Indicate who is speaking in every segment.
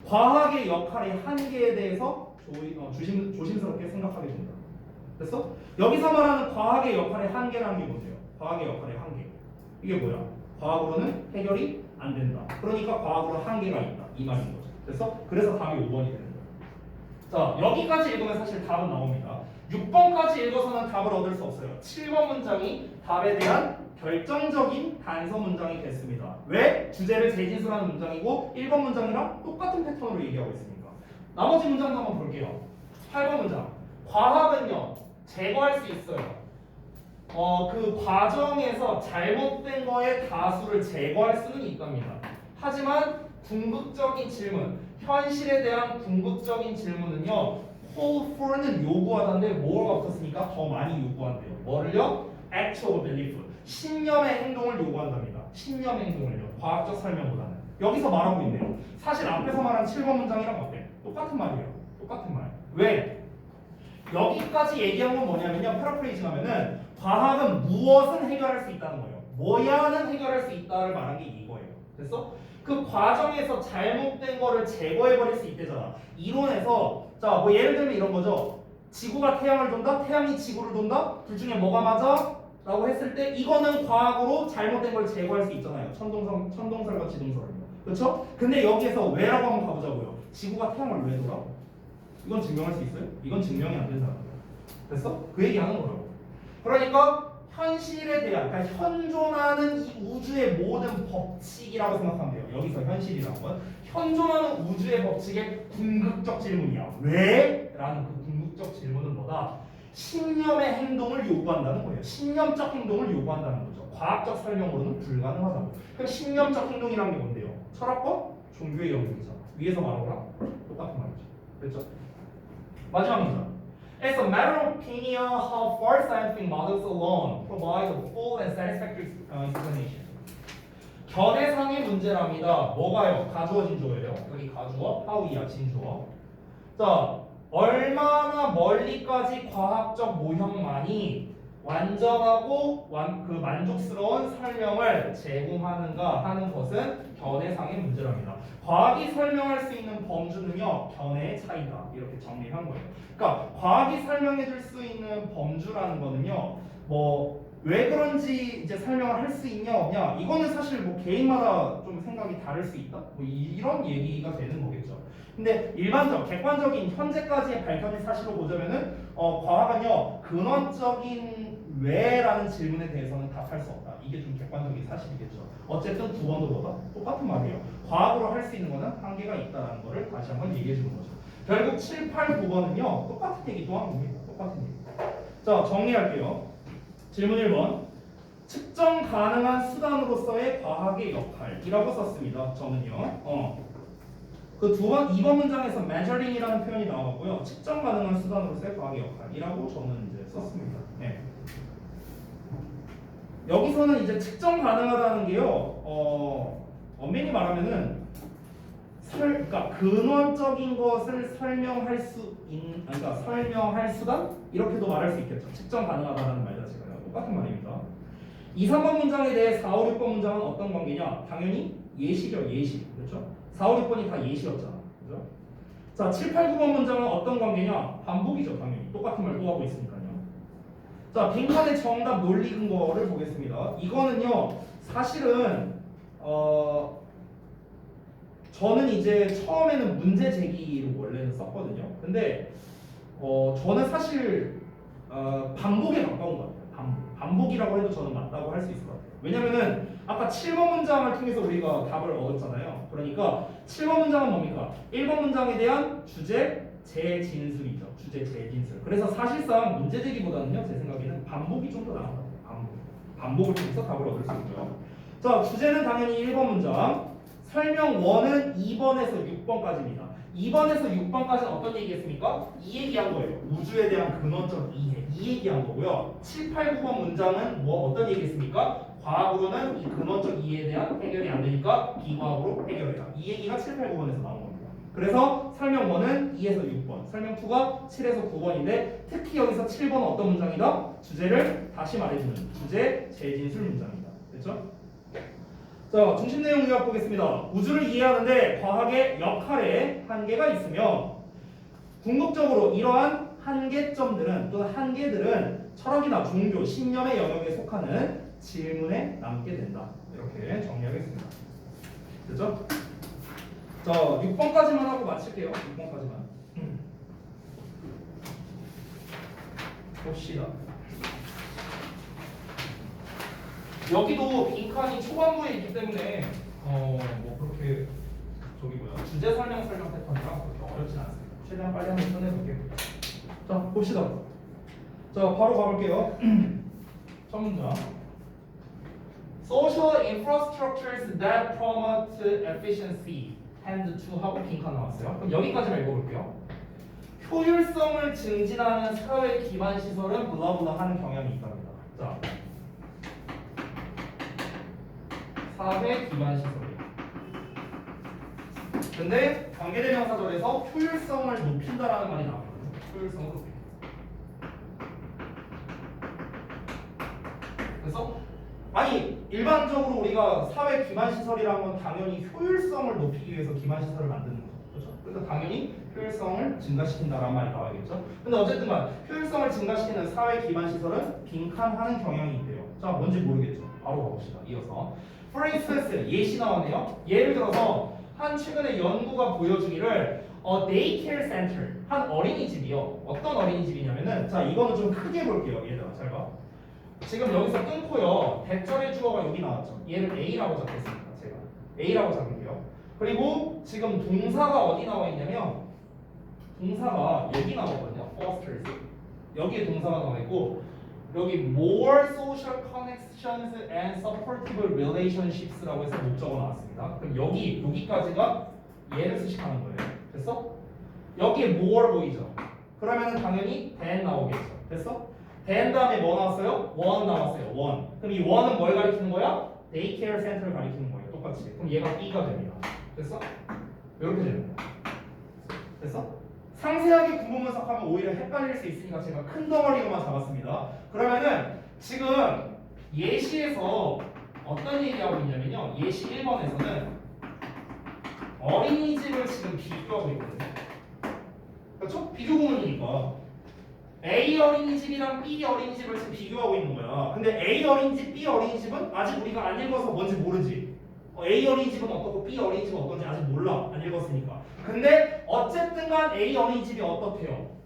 Speaker 1: 과학의 역할의 한계에 대해서 조심스럽게 생각하게 된다. 됐어? 여기서 말하는 과학의 역할의 한계라는 게 뭔데요? 과학의 역할의 한계. 이게 뭐야? 과학으로는 해결이 안 된다. 그러니까 과학으로 한계가 있다. 이 말인 거죠. 됐어? 그래서 답이 5번이 되는 거예요. 자, 여기까지 읽으면 사실 답은 나옵니다. 6번까지 읽어서는 답을 얻을 수 없어요. 7번 문장이 답에 대한 결정적인 단서 문장이 됐습니다. 왜? 주제를 재진술하는 문장이고 1번 문장이랑 똑같은 패턴으로 얘기하고 있으니까. 나머지 문장도 한번 볼게요. 8번 문장. 과학은요, 제거할 수 있어요. 그 과정에서 잘못된 거의 다수를 제거할 수는 있답니다. 하지만 궁극적인 질문, 현실에 대한 궁극적인 질문은요, call for는 요구하다인데 뭐가 없었으니까 더 많이 요구한대요. 뭐를요? actual belief, 신념의 행동을 요구한답니다. 신념의 행동을요, 과학적 설명보다는. 여기서 말하고 있네요. 사실 앞에서 말한 7번 문장이랑 어때? 똑같은 말이에요. 똑같은 말. 왜? 여기까지 얘기한 건 뭐냐면요, 패러프레이징 하면은 과학은 무엇은 해결할 수 있다는 거예요. 뭐야는 해결할 수 있다를 말한 게 이거예요. 됐어? 그 과정에서 잘못된 거를 제거해버릴 수 있대잖아. 이론에서 자, 뭐 예를 들면 이런 거죠. 지구가 태양을 돈다? 태양이 지구를 돈다? 둘 중에 뭐가 맞아? 라고 했을 때 이거는 과학으로 잘못된 걸 제거할 수 있잖아요. 천동설과 지동설은요. 그렇죠? 근데 여기에서 왜라고 한번 가보자고요. 지구가 태양을 왜 돌아? 이건 증명할 수 있어요? 이건 증명이 안 된다는 거예요. 됐어? 그 얘기하는 거라고. 그러니까 현실에 대한, 그러니까 현존하는 이 우주의 모든 법칙이라고 생각하면 돼요. 여기서 현실이라는 건 현존하는 우주의 법칙의 궁극적 질문이야. 왜? 라는 그 궁극적 질문은 뭐다? 신념의 행동을 요구한다는 거예요. 신념적 행동을 요구한다는 거죠. 과학적 설명으로는 불가능하다고. 그럼 신념적 행동이라는 게 뭔데요? 철학과 종교의 영역이잖아. 위에서 말한 거랑 똑같은 말이죠. 그렇죠? 마지막 문장. It's a matter of opinion how far scientific models alone provide a full and satisfactory explanation. 견해상의 문제랍니다. 뭐가요? 가주어 진주어예요. 여기 가주어, how이야 진주어. 자, 얼마나 멀리까지 과학적 모형만이 완전하고 만족스러운 설명을 제공하는가 하는 것은 견해상의 문제랍니다. 과학이 설명할 수 있는 범주는요, 견해의 차이다. 이렇게 정리한 거예요. 그러니까 과학이 설명해 줄 수 있는 범주라는 거는요, 뭐 왜 그런지 이제 설명을 할 수 있냐 없냐, 이거는 사실 뭐 개인마다 좀 생각이 다를 수 있다. 뭐 이런 얘기가 되는 거겠죠. 근데 객관적인 현재까지 밝혀진 사실로 보자면은 과학은요, 근원적인 왜라는 질문에 대해서는 답할 수 없다. 이게 좀 객관적인 사실이겠죠. 어쨌든 9번도 뭐다? 똑같은 말이에요. 과학으로 할 수 있는 거는 한계가 있다는 거를 다시 한번 얘기해 주는 거죠. 결국 7, 8, 9번은요, 똑같은 얘기 또 한 겁니다. 똑같은 얘기. 자, 정리할게요. 질문 1번. 측정 가능한 수단으로서의 과학의 역할이라고 썼습니다. 저는요. 그 2번 문장에서 measuring이라는 표현이 나왔고요. 측정 가능한 수단으로서의 과학의 역할이라고 저는 이제 썼습니다. 네. 여기서는 이제 측정 가능하다는 게요. 엄밀히 말하면은 그러니까 근원적인 것을 설명할 그러니까 설명할 수단 이렇게도 말할 수 있겠죠. 측정 가능하다는 말 자체가요. 똑같은 말입니다. 2, 3번 문장에 대해 4, 5, 6번 문장은 어떤 관계냐? 당연히 예시죠. 예시. 그렇죠? 4, 5, 6번이 다 예시였잖아. 그죠? 자, 7, 8, 9번 문장은 어떤 관계냐? 반복이죠. 당연히. 똑같은 말 또 하고 있으니까요. 자, 빈칸의 정답 논리 근거를 보겠습니다. 이거는요, 사실은 저는 이제 처음에는 문제 제기로 원래는 썼거든요. 근데 저는 사실 반복에 가까운 것 같아요. 반복이라고 해도 저는 맞다고 할 수 있을 것 같아요. 왜냐면은 아까 7번 문장을 통해서 우리가 답을 얻었잖아요. 그러니까 7번 문장은 뭡니까? 1번 문장에 대한 주제 재진술이죠. 주제 재진술. 그래서 사실상 문제 제기보다는요, 제 생각에는 반복이 좀 더 나은 것 같아요. 반복을 통해서 답을 얻을 수 있고요. 자, 주제는 당연히 1번 문장. 설명 1은 2번에서 6번까지입니다. 2번에서 6번까지는 어떤 얘기했습니까? 이 얘기한 거예요. 우주에 대한 근원적 이해. 이 얘기한 거고요. 7, 8, 9번 문장은 어떤 얘기했습니까? 과학으로는 이 근원적 이해에 대한 해결이 안 되니까 비과학으로 해결해라. 이 얘기가 7, 8, 9번에서 나온 겁니다. 그래서 설명 1은 2에서 6번, 설명 2가 7에서 9번인데 특히 여기서 7번은 어떤 문장이다? 주제를 다시 말해주는 주제 재진술 문장이다. 됐죠? 자, 중심 내용 요약 보겠습니다. 우주를 이해하는데 과학의 역할에 한계가 있으며 궁극적으로 이러한 한계점들은 또는 한계들은 철학이나 종교, 신념의 영역에 속하는 질문에 남게 된다. 이렇게 정리하겠습니다. 됐죠? 자, 6번까지만 하고 마칠게요. 6번까지만. 봅시다. 여기도 빈칸이 초반부에 있기 때문에 뭐 그렇게 저기 뭐야 주제 설명 패턴이라 그렇게 어렵진 않습니다. 최대한 빨리 한번 끝내볼게요. 자, 봅시다. 자, 바로 가볼게요. 첫 문장. Social infrastructures that promote efficiency tend to 하고 빈칸 나왔어요. 그럼 여기까지만 읽어볼게요. 효율성을 증진하는 사회 기반 시설은 블라블라 하는 경향이 있답니다. 자, 사회 기반 시설이에요. 근데 관계대명사절에서 효율성을 높인다라는 말이 나왔거든요. 효율성을 높인다. 그래서 아니 일반적으로 우리가 사회 기반 시설이라는 건 당연히 효율성을 높이기 위해서 기반 시설을 만드는 거죠. 그렇죠? 그래서 당연히 효율성을 증가시킨다라는 말이 나와야겠죠. 근데 어쨌든간 효율성을 증가시키는 사회 기반 시설은 빈칸하는 경향이 있대요. 자, 뭔지 모르겠죠. 바로 가봅시다. 이어서 For instance, 예시 나왔네요. 예를 들어서 한 최근에 연구가 보여주기를 daycare center, 한 어린이집이요. 어떤 어린이집이냐면은 자, 이거는 좀 크게 볼게요. 얘들아, 잘 봐. 지금 여기서 끊고요. 대절의 주어가 여기 나왔죠. 얘를 A라고 잡겠습니다. 제가 A라고 잡을게요. 그리고 지금 동사가 어디 나와 있냐면 동사가 여기 나오거든요. fosters. 여기에 동사가 나와 있고 여기 more social connections and supportive relationships라고 해서 목적어 나왔습니다. 그럼 여기까지가 얘를 수식하는 거예요. 됐어? 여기에 more 보이죠? 그러면은 당연히 than 나오겠죠. 됐어? than 다음에 뭐 나왔어요? one 나왔어요. one. 그럼 이 one은 뭘 가리키는 거야? daycare center를 가리키는 거예요. 똑같이. 그럼 얘가 B가 됩니다. 됐어? 이렇게 되는 거야. 됐어? 상세하게 구분 분석하면 오히려 헷갈릴 수 있으니까 제가 큰 덩어리로만 잡았습니다. 그러면은 지금 예시에서 어떤 얘기하고 있냐면요. 예시 1번에서는 어린이집을 지금 비교하고 있거든요. 그렇죠? 비교 구문이니까 A 어린이집이랑 B 어린이집을 지금 비교하고 있는 거야. 근데 A 어린이집, B 어린이집은 아직 우리가 안 읽어서 뭔지 모르지. A 어린이집은 어떻고 B 어린이집은 어떤지 아직 몰라. 안 읽었으니까. 근데 어쨌든 간 A 어린이집이 어떻대요?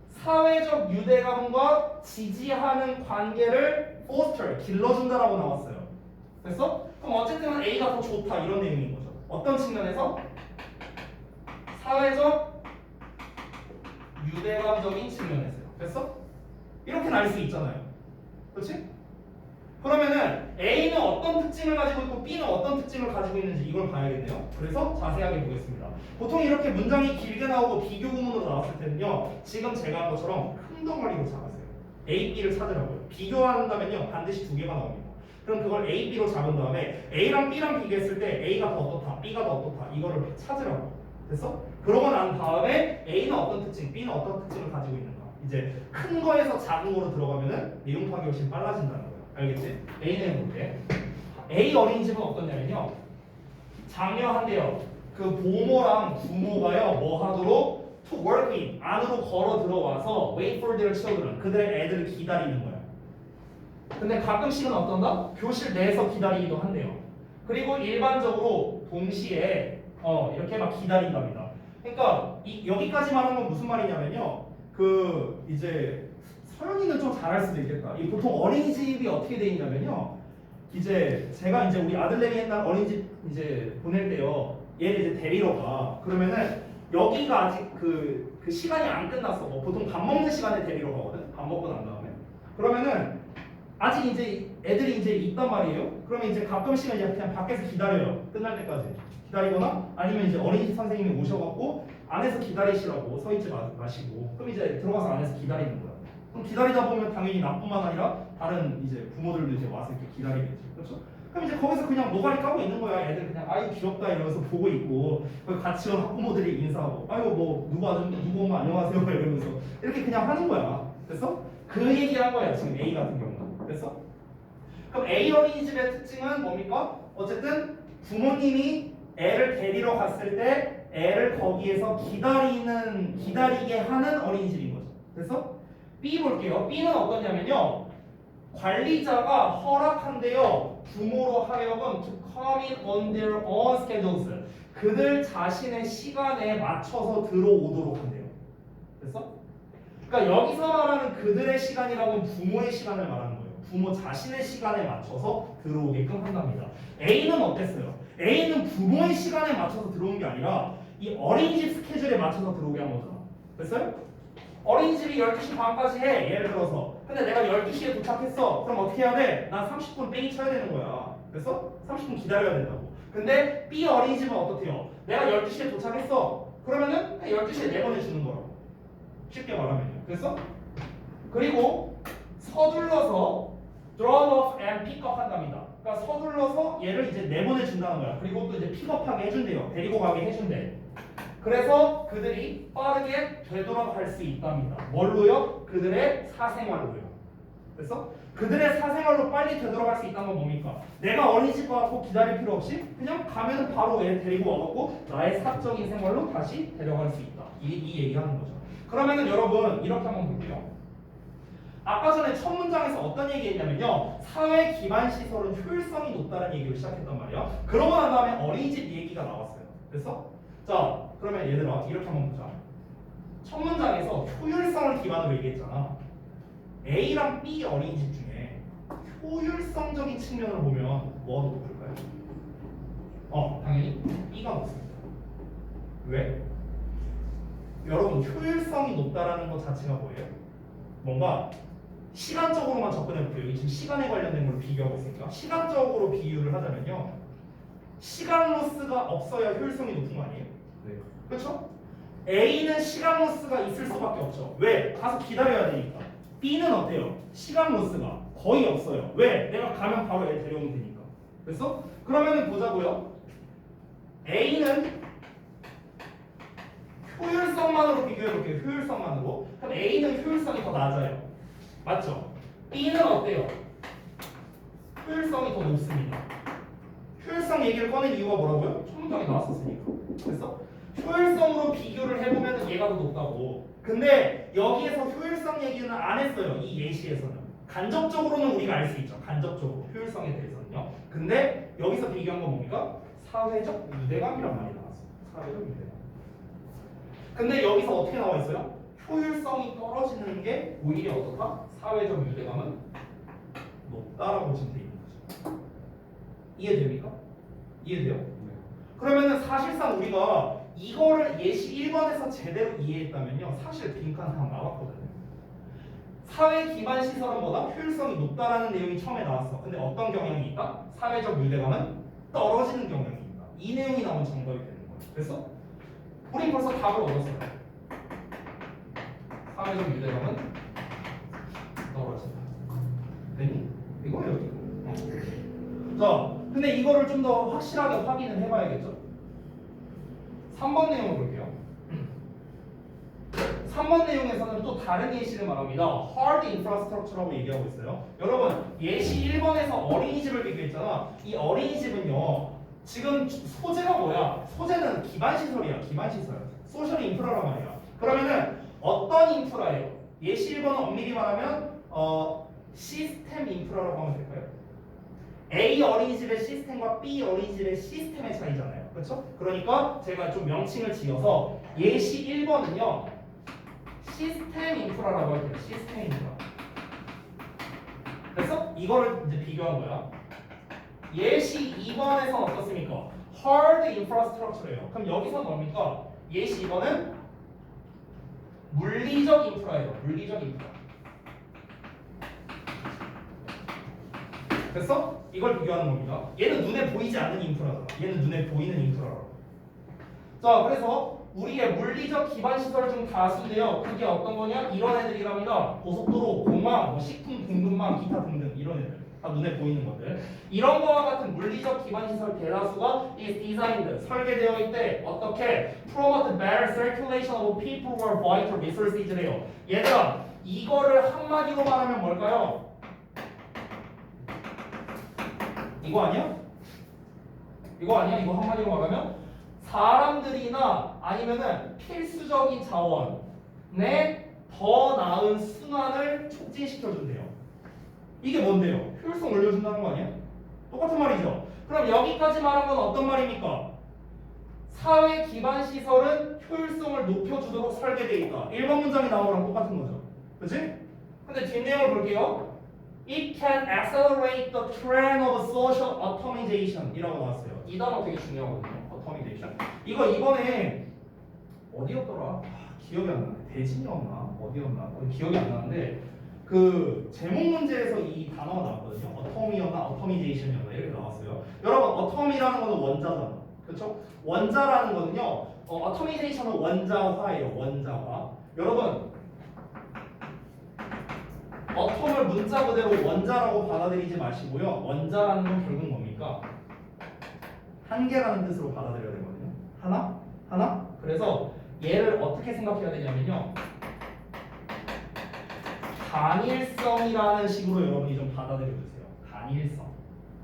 Speaker 1: 사회적 유대감과 지지하는 관계를 foster, 길러준다라고 나왔어요. 됐어? 그럼 어쨌든 간 A가 더 좋다 이런 내용인 거죠. 어떤 측면에서? 사회적 유대감적인 측면에서요. 됐어? 이렇게 날 수 있잖아요. 그렇지? 그러면은 A는 어떤 특징을 가지고 있고 B는 어떤 특징을 가지고 있는지 이걸 봐야겠네요. 그래서 자세하게 보겠습니다. 보통 이렇게 문장이 길게 나오고 비교 구문으로 나왔을 때는요. 지금 제가 한 것처럼 큰 덩어리로 잡았어요. A, B를 찾으라고요. 비교한다면요. 반드시 두 개가 나옵니다. 그럼 그걸 A, B로 잡은 다음에 A랑 B랑 비교했을 때 A가 더 어떻다, B가 더 어떻다 이거를 찾으라고. 됐어? 그러고 난 다음에 A는 어떤 특징, B는 어떤 특징을 가지고 있는가. 이제 큰 거에서 작은 거로 들어가면은 내용 파악이 훨씬 빨라진다는 거예요. 알겠지? A는 볼게. A 어린이집은 어떠냐면요. 장려한대요. 그 보모랑 부모가요. 뭐 하도록 to work in 안으로 걸어 들어와서 wait for their children 그들의 애들을 기다리는 거야. 근데 가끔씩은 어떤가? 교실 내에서 기다리기도 한대요. 그리고 일반적으로 동시에 이렇게 막 기다린답니다. 그러니까 여기까지만 하는 건 무슨 말이냐면요. 그 이제 서연이는 좀 잘할 수도 있겠다. 이 보통 어린이집이 어떻게 돼 있냐면요. 이제 제가 이제 우리 아들내미 옛날 어린이집 이제 보낼 때요. 얘를 이제 데리러 가. 그러면은 여기가 아직 그 시간이 안 끝났어. 보통 밥 먹는 시간에 데리러 가거든. 밥 먹고 난 다음에. 그러면은 아직 이제 애들이 이제 있단 말이에요. 그러면 이제 가끔씩은 이제 그냥 밖에서 기다려요. 끝날 때까지. 기다리거나 아니면 이제 어린이집 선생님이 오셔갖고 안에서 기다리시라고 서 있지 마시고 그럼 이제 들어가서 안에서 기다리는 거야. 그럼 기다리다 보면 당연히 나뿐만 아니라 다른 이제 부모들도 이제 와서 이렇게 기다리겠지. 그렇죠? 그럼 이제 거기서 그냥 노가리 까고 있는 거야. 애들 그냥 아유 귀엽다 이러면서 보고 있고 같이 온 학부모들이 인사하고 아유 뭐 누구 엄마 안녕하세요 이러면서 이렇게 그냥 하는 거야. 됐어? 그 얘기한 거야 지금 A 같은 경우는. 됐어? 그럼 A 어린이집의 특징은 뭡니까? 어쨌든 부모님이 애를 데리러 갔을 때 애를 거기에서 기다리게 하는 어린이집인 거죠. 그래서 B 볼게요. B는 어떠냐면요. 관리자가 허락한대요. 부모로 하여금 to come in on their own schedules. 그들 자신의 시간에 맞춰서 들어오도록 한대요. 됐어? 그러니까 여기서 말하는 그들의 시간이라고는 부모의 시간을 말하는 거예요. 부모 자신의 시간에 맞춰서 들어오게끔 한답니다. A는 어땠어요? A는 부모의 시간에 맞춰서 들어온 게 아니라 이 어린이집 스케줄에 맞춰서 들어오게 한 거잖아. 됐어요? 어린이집이 12시 반까지 해. 예를 들어서. 근데 내가 12시에 도착했어. 그럼 어떻게 해야 돼? 난 30분 뺑이 쳐야 되는 거야. 됐어? 30분 기다려야 된다고. 근데 B 어린이집은 어떻대요? 내가 12시에 도착했어. 그러면은 12시에 내보내주는 거라고. 쉽게 말하면요. 됐어? 그리고 서둘러서 drop off and pick up 한답니다. 그러니까 서둘러서 얘를 이제 내보내준다는 거야. 그리고 또 이제 픽업하게 해준대요. 데리고 가게 해준대. 그래서 그들이 빠르게 되돌아갈 수 있답니다. 뭘로요? 그들의 사생활로요. 그래서 그들의 사생활로 빨리 되돌아갈 수 있다는 건 뭡니까? 내가 어린이집 가고 기다릴 필요 없이 그냥 가면 바로 애 데리고 와갖고 나의 사적인 생활로 다시 데려갈 수 있다. 이 얘기하는 거죠. 그러면은 여러분 이렇게 한번 볼게요. 아까 전에 첫 문장에서 어떤 얘기했냐면요. 사회 기반 시설은 효율성이 높다는 얘기를 시작했단 말이야. 그러고 난 다음에 어린이집 얘기가 나왔어요. 됐어? 자, 그러면 얘들아 이렇게 한번 보자. 첫 문장에서 효율성을 기반으로 얘기했잖아. A랑 B 어린이집 중에 효율성적인 측면을 보면 뭐가 더 높을까요? 당연히 B가 높습니다. 왜? 여러분 효율성이 높다라는 것 자체가 뭐예요? 뭔가 시간적으로만 접근해볼게요. 여기 지금 시간에 관련된 걸 비교하고 있으니까 시간적으로 비유를 하자면요. 시간 로스가 없어야 효율성이 높은 거 아니에요?
Speaker 2: 네.
Speaker 1: 그렇죠? A는 시간 로스가 있을 수밖에 없죠. 왜? 가서 기다려야 되니까. B는 어때요? 시간 로스가 거의 없어요. 왜? 내가 가면 바로 애 데려오면 되니까. 그래서 그러면은 보자고요. A는 효율성만으로 비교해볼게요. 효율성만으로. 그럼 A는 효율성이 더 낮아요. 맞죠? B는 어때요? 효율성이 더 높습니다. 효율성 얘기를 꺼낸 이유가 뭐라고요? 첫 문장에 나왔었으니까. 그래서 효율성으로 비교를 해보면 얘가 더 높다고. 근데 여기에서 효율성 얘기는 안 했어요. 이 예시에서는. 간접적으로는 우리가 알 수 있죠. 간접적으로 효율성에 대해서는요. 근데 여기서 비교한 건 뭡니까? 사회적 유대감이란 말이 나왔어요. 사회적 유대감. 근데 여기서 어떻게 나와 있어요? 효율성이 떨어지는 게 오히려 어떻다? 사회적 유대감은 높다라고 지금 돼 있는 거죠. 이해됩니까? 이해돼요?
Speaker 2: 네.
Speaker 1: 그러면은 사실상 우리가 이거를 예시 1번에서 제대로 이해했다면요. 사실 빈칸 다 나왔거든요. 사회 기반 시설은 뭐다? 효율성이 높다라는 내용이 처음에 나왔어. 근데 어떤 경향이 있다? 사회적 유대감은 떨어지는 경향이 있다. 이 내용이 나오면 정답이 되는 거예요. 그래서 우린 벌써 답을 얻었어요. 사회적 유대감은 떨어진다. 되니? 이거예요. 자, 근데 이거를 좀 더 확실하게 확인을 해봐야겠죠? 3번 내용을 볼게요. 3번 내용에서는 또 다른 예시를 말합니다. Hard Infrastructure라고 얘기하고 있어요. 여러분, 예시 1번에서 어린이집을 비교했잖아. 이 어린이집은요. 지금 소재가 뭐야? 소재는 기반시설이야. 기반시설. 소셜 인프라란 말이야. 그러면은 어떤 인프라예요? 예시 1번은 엄밀히 말하면 시스템 인프라라고 하면 될까요? A 어린이집의 시스템과 B 어린이집의 시스템의 차이잖아요. 그렇죠? 그러니까 제가 좀 명칭을 지어서 예시 1번은요. 시스템 인프라라고 할게요. 시스템 인프라. 그래서 이거를 이제 비교한 거야. 예시 2번에서는 어떻습니까? Hard Infrastructure예요. 그럼 여기서 뭡니까? 예시 2번은 물리적 인프라예요. 물리적 인프라. 됐어? 이걸 비교하는 겁니다. 얘는 눈에 보이지 않는 인프라다. 얘는 눈에 보이는 인프라라고. 자, 그래서 우리의 물리적 기반 시설 중 다수인데요. 그게 어떤 거냐? 이런 애들이랍니다. 고속도로, 공항, 뭐 식품 공급망, 기타 등등 이런 애들. 다 눈에 보이는 것들. 이런 거와 같은 물리적 기반 시설 대다수가 is designed 설계되어 있대. 어떻게? Promote better circulation of people or vital resources래요. 얘들아, 이거를 한마디로 말하면 뭘까요? 이거 아니야? 이거 아니야? 이거 한마디로 말하면 사람들이나 아니면은 필수적인 자원의 더 나은 순환을 촉진시켜준대요. 이게 뭔데요? 효율성 올려준다는 거 아니야? 똑같은 말이죠. 그럼 여기까지 말한 건 어떤 말입니까? 사회 기반 시설은 효율성을 높여주도록 설계되어 있다. 1번 문장이 나오랑 똑같은 거죠. 그치? 근데 뒷내용을 볼게요. It can accelerate the trend of social automation 이라고 나왔어요. 이 단어 되게 중요하거든요. automation. 이거 이번에 어디였더라? 기억이 안 나네. 대진이었나? 어디였나? 기억이 안 나는데 그 제목 문제에서 이 단어가 나왔거든요. autom이었나? automations이었나? 이렇게 나왔어요. 여러분 autom이라는 거는 원자잖아. 그렇죠? 원자라는 거는요. automatation은 원자화예요. 원자화. 여러분 어텀을 문자 그대로 원자라고 받아들이지 마시고요. 원자라는 건 결국 뭡니까? 한 개라는 뜻으로 받아들여야 되거든요. 하나? 하나? 그래서 얘를 어떻게 생각해야 되냐면요. 단일성이라는 식으로 여러분이 좀 받아들여 주세요. 단일성.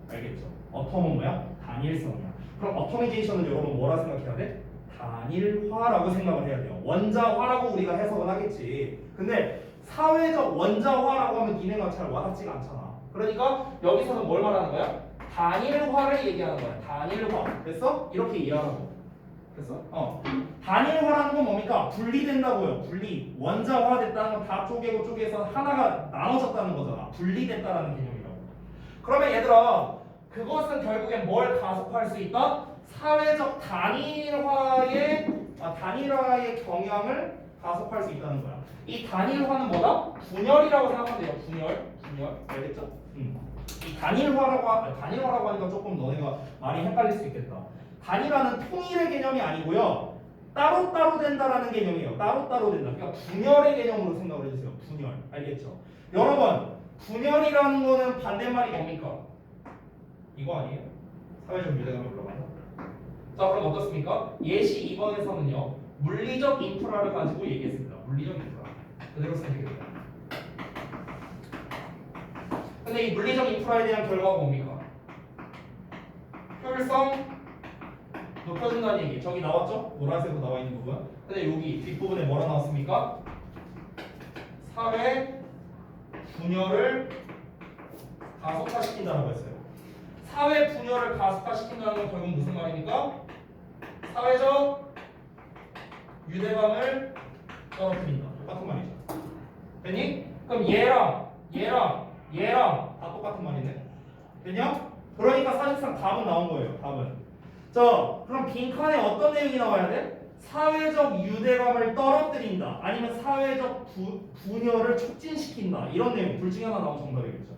Speaker 1: 알겠죠? 어텀은 뭐야? 단일성이야. 그럼 어토미제이션은 여러분 뭐라 생각해야 돼? 단일화라고 생각을 해야 돼요. 원자화라고 우리가 해석은 하겠지. 근데 사회적 원자화라고 하면 니네가 잘 와닿지가 않잖아. 그러니까 여기서는 뭘 말하는 거야? 단일화를 얘기하는 거야. 단일화. 됐어? 이렇게 이해하라고. 됐어? 단일화라는 건 뭡니까? 분리된다고요. 분리. 원자화됐다는 건 다 쪼개고 쪼개서 하나가 나눠졌다는 거잖아. 분리됐다라는 개념이라고. 그러면 얘들아, 그것은 결국엔 뭘 가속화할 수 있다? 사회적 단일화의 경향을 가속화할 수 있다는 거야. 이 단일화는 뭐다? 분열이라고 생각하면 돼요. 분열. 알겠죠? 이 단일화라고 하니까 조금 너네가 말이 헷갈릴 수 있겠다. 단일화는 통일의 개념이 아니고요. 따로따로 된다라는 개념이에요. 따로따로 된다. 그러니까 분열의 개념으로 생각을 해주세요. 분열. 알겠죠? 여러분, 분열이라는 거는 반대말이 뭡니까? 이거 아니에요? 사회적 유대감이 올라간다. 자, 그럼 어떻습니까? 예시 2번에서는요. 물리적 인프라를 가지고 얘기했습니다. 물리적 인프라. 그대로 쓰면 되겠다. 근데 이 물리적 인프라에 대한 결과가 뭡니까? 효율성 높여준다는 얘기. 저기 나왔죠? 노란색으로 나와 있는 부분. 근데 여기 뒷부분에 뭐라 나왔습니까? 사회 분열을 가속화시킨다라고 했어요. 사회 분열을 가속화시킨다는 건 결국 무슨 말입니까? 사회적 유대감을 떨어뜨린다. 똑같은 말이죠. 됐니? 그럼 얘랑 다 똑같은 말이네. 됐냐? 그러니까 사실상 답은 나온 거예요. 답은. 자, 그럼 빈칸에 어떤 내용이 나와야 돼? 사회적 유대감을 떨어뜨린다. 아니면 사회적 분열을 촉진시킨다. 이런 내용. 둘 중에 하나 나오면 정답이겠죠.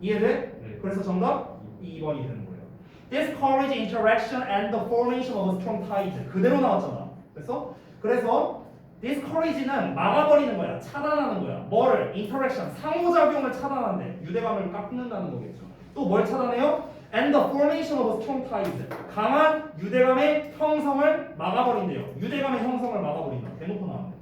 Speaker 1: 이해돼? 네. 그래서 정답 2번이 되는 거예요. Discourage interaction and the formation of strong ties. 그대로 나왔잖아. 그래서 discourage는 막아버리는 거야. 차단하는 거야. 뭐를? interaction, 상호작용을 차단한대. 유대감을 깎는다는 거겠죠. 또 뭘 차단해요? And the formation of strong ties. 강한 유대감의 형성을 막아버린대요. 유대감의 형성을 막아버린다. 대놓고 나왔네.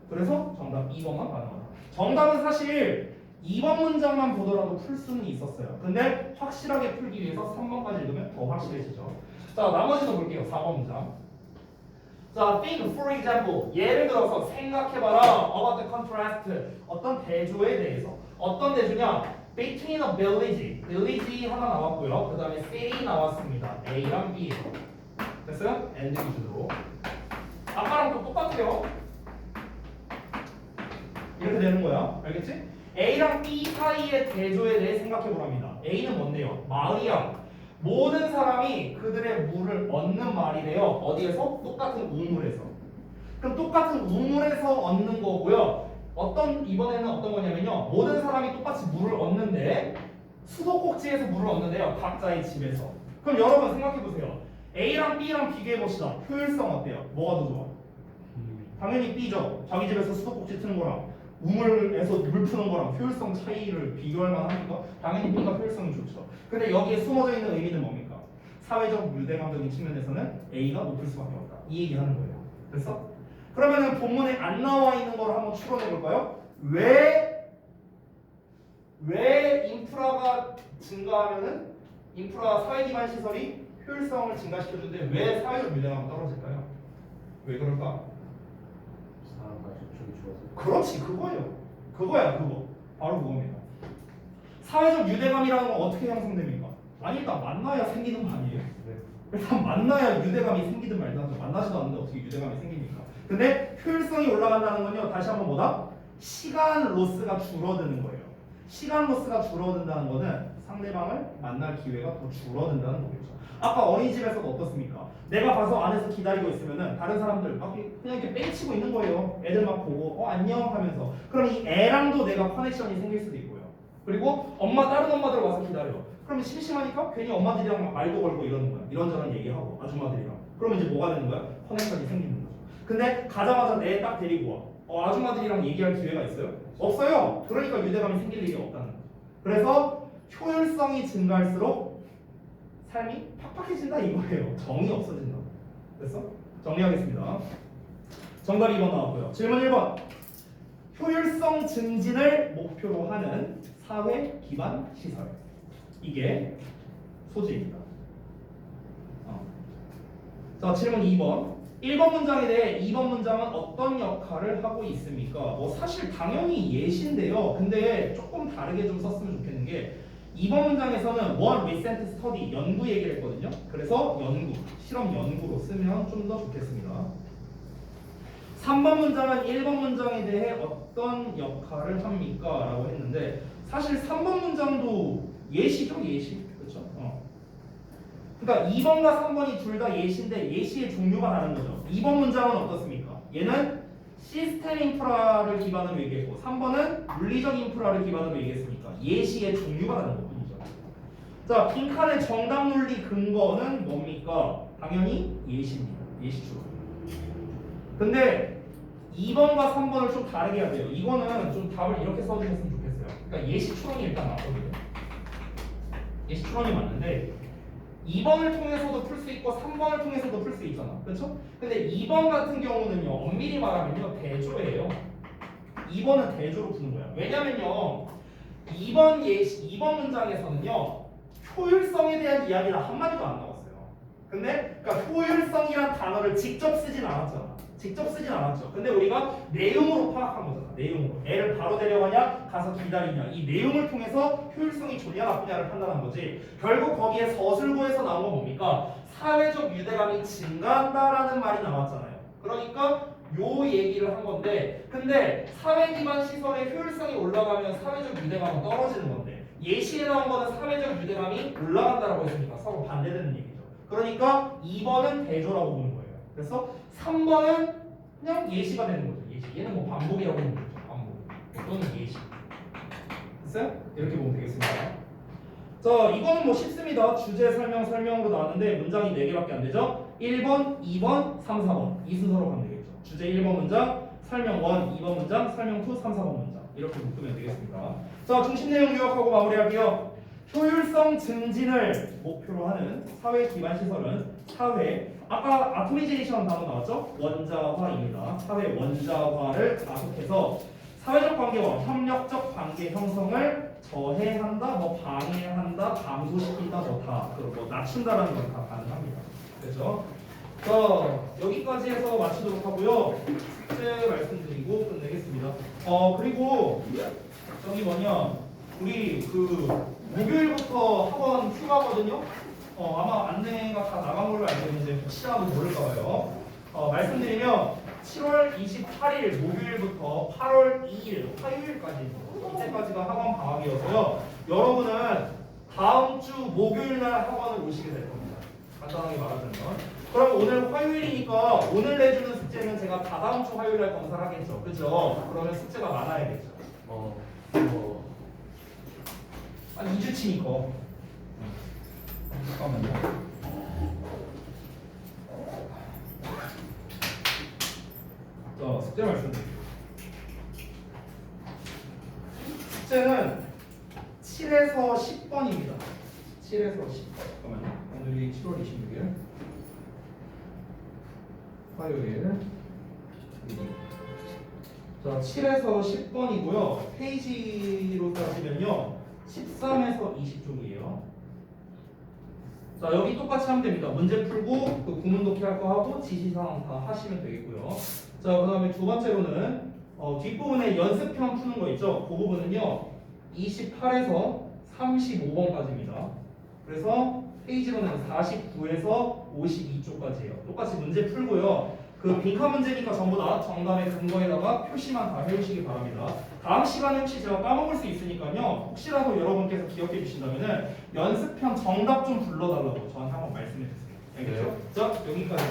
Speaker 1: 그래서 정답 2번만 가능하다. 정답은 사실 2번 문장만 보더라도 풀 수는 있었어요. 근데 확실하게 풀기 위해서 3번까지 읽으면 더 확실해지죠. 자, 나머지도 볼게요. 4번 문장. 자, think for example. 예를 들어서 생각해봐라. About the contrast. 어떤 대조에 대해서. 어떤 대조냐? Between a village. village 하나 나왔고요. 그 다음에 city 나왔습니다. A랑 B. 됐어요? and 기준으로. 아까랑 또 똑같아요. 이렇게 되는 거야. 알겠지? A랑 B 사이의 대조에 대해 생각해보랍니다. A는 뭔데요? 마을이야. 모든 사람이 그들의 물을 얻는 말이래요. 어디에서? 똑같은 우물에서. 그럼 똑같은 우물에서 얻는 거고요. 이번에는 어떤 거냐면요. 모든 사람이 똑같이 물을 얻는데 수도꼭지에서 물을 얻는데요. 각자의 집에서. 그럼 여러분 생각해보세요. A랑 B랑 비교해봅시다. 효율성 어때요? 뭐가 더 좋아? 당연히 B죠. 자기 집에서 수도꼭지 트는 거랑 우물에서 물 푸는 거랑 효율성 차이를 비교할 만합니까? 당연히 B가 효율성이 좋죠. 근데 여기에 숨어져 있는 의미는 뭡니까? 사회적 유대감적인 측면에서는 A가 높을 수밖에 없다. 이 얘기 하는 거예요. 됐어? 그러면은 본문에 안 나와 있는 걸 한번 추론해 볼까요? 왜 인프라가 증가하면은 인프라 사회 기반 시설이 효율성을 증가시켜주는데 왜 사회적 유대감은 떨어질까요? 왜 그럴까?
Speaker 2: 사람과 접촉이 줄어서.
Speaker 1: 그렇지, 그거예요. 그거야, 그거. 바로 그겁니다. 사회적 유대감이라는 건 어떻게 형성됩니까? 아니, 일단 만나야 생기는 거 아니에요?
Speaker 2: 네.
Speaker 1: 일단 만나야 유대감이 생기든 말든 만나지도 않는데 어떻게 유대감이 생깁니까? 근데 효율성이 올라간다는 건요, 다시 한번 뭐다? 시간 로스가 줄어드는 거예요. 시간 로스가 줄어든다는 거는 상대방을 만날 기회가 더 줄어든다는 거겠죠. 아까 어린이집에서도 어떻습니까? 내가 가서 안에서 기다리고 있으면은 다른 사람들 막 그냥 이렇게 뺑치고 있는 거예요. 애들 막 보고 안녕 하면서. 그럼 이 애랑도 내가 커넥션이 생길 수도 있고요. 그리고 다른 엄마들 와서 기다려. 그러면 심심하니까 괜히 엄마들이랑 막 말도 걸고 이러는 거야. 이런저런 얘기하고 아줌마들이랑. 그러면 이제 뭐가 되는 거야? 커넥션이 생기는 거죠. 근데 가자마자 내 딱 데리고 와. 아줌마들이랑 얘기할 기회가 있어요? 없어요. 그러니까 유대감이 생길 일이 없다는 거죠. 그래서 효율성이 증가할수록 삶이 팍팍해진다 이거예요. 정이 없어진다. 됐어? 정리하겠습니다. 정답 2번 나왔고요. 질문 1번. 효율성 증진을 목표로 하는 사회 기반 시설. 이게 소재입니다. 자, 질문 2번. 1번 문장에 대해 2번 문장은 어떤 역할을 하고 있습니까? 뭐 사실 당연히 예시인데요. 근데 조금 다르게 좀 썼으면 좋겠는 게 2번 문장에서는 one recent study 연구 얘기를 했거든요. 그래서 연구, 실험 연구로 쓰면 좀 더 좋겠습니다. 3번 문장은 1번 문장에 대해 어떤 역할을 합니까? 라고 했는데 사실 3번 문장도 예시죠, 예시. 그렇죠? 그러니까 2번과 3번이 둘 다 예시인데 예시의 종류가 다른 거죠. 2번 문장은 어떻습니까? 얘는 시스템 인프라를 기반으로 얘기했고 3번은 물리적 인프라를 기반으로 얘기했으니까 예시의 종류가 다른 것뿐이죠. 자, 빈칸의 정답 논리 근거는 뭡니까? 당연히 예시입니다. 예시 추론. 근데 2번과 3번을 좀 다르게 해야 돼요. 이거는 좀 답을 이렇게 써주셨으면 좋겠어요. 그러니까 예시 추론이 일단 맞거든요. 예시 추론이 맞는데 2번을 통해서도 풀 수 있고 3번을 통해서도 풀 수 있잖아. 그렇죠? 근데 2번 같은 경우는요. 엄밀히 말하면요. 대조예요. 2번은 대조로 푸는 거야. 왜냐면요. 2번 예시 2번 문장에서는요. 효율성에 대한 이야기가 한마디도 안 나왔어요. 근데 그러니까 효율성이란 단어를 직접 쓰진 않았잖아. 직접 쓰진 않았죠. 근데 우리가 내용으로 파악한 거잖아. 내용으로. 애를 바로 데려가냐, 가서 기다리냐. 이 내용을 통해서 효율성이 좋냐 나쁘냐를 판단한 거지. 결국 거기에 서술구에서 나온 건 뭡니까? 사회적 유대감이 증가한다라는 말이 나왔잖아요. 그러니까 요 얘기를 한 건데, 근데 사회 기반 시설의 효율성이 올라가면 사회적 유대감은 떨어지는 건데, 예시에 나온 거는 사회적 유대감이 올라간다라고 했으니까 서로 반대되는 얘기죠. 그러니까 2번은 대조라고 보는 거예요. 그래서 3번은 그냥 예시가 되는 거죠. 예시. 얘는 뭐 반복이라고 보는 거죠. 반복. 또는 예시. 됐어요? 이렇게 보면 되겠습니다. 자, 이거는 뭐 쉽습니다. 주제 설명으로 나왔는데 문장이 4개밖에 안 되죠. 1번, 2번, 3, 4번. 이 순서로 가면 되겠죠. 주제 1번 문장, 설명 1, 2번 문장, 설명 2, 3, 4번 문장. 이렇게 묶으면 되겠습니다. 자, 중심 내용 요약하고 마무리할게요. 효율성 증진을 목표로 하는 사회 기반 시설은 아까 아토미제이션 단어 나왔죠? 원자화입니다. 사회 원자화를 가속해서 사회적 관계와 협력적 관계 형성을 저해한다, 뭐 방해한다, 감소시킨다, 뭐 낮춘다라는 건 다 가능합니다. 그렇죠? 자, 여기까지 해서 마치도록 하고요. 숙제 말씀드리고 끝내겠습니다. 그리고 저기 우리 목요일부터 학원 휴가거든요. 아마 안내가 다 나간 걸로 알고 있는데 혹시라도 모를까봐요. 말씀드리면 7월 28일 목요일부터 8월 2일 화요일까지 이때까지가 학원 방학이어서요. 여러분은 다음 주 목요일 날 학원을 오시게 될 겁니다. 간단하게 말하자면. 그럼 오늘 화요일이니까 오늘 내주는 숙제는 제가 다다음 주 화요일 날 검사를 하겠죠. 그죠? 그러면 숙제가 많아야겠죠. 한 2주치니까. 잠깐만요. 자, 숙제 말씀드릴게요. 숙제는 7에서 10번입니다. 7에서 10번. 잠깐만요. 오늘이 7월 26일. 화요일. 자, 7에서 10번이고요. 페이지로 따지면요. 13에서 20쪽이에요. 자 여기 똑같이 하면 됩니다. 문제 풀고 그 구문 독해 할 거 하고 지시사항 다 하시면 되겠고요. 자 그다음에 두 번째로는 뒷부분에 연습편 푸는 거 있죠. 그 부분은요 28에서 35번까지입니다. 그래서 페이지로는 49에서 52쪽까지예요. 똑같이 문제 풀고요. 그 빈칸 문제니까 전부 다 정답의 근거에다가 표시만 다 해주시기 바랍니다. 다음 시간에 혹시 제가 까먹을 수 있으니까요. 혹시라도 여러분께서 기억해 주신다면은 연습편 정답 좀 불러달라고 저한테 한번 말씀해 주세요. 알겠죠? 자 여기까지.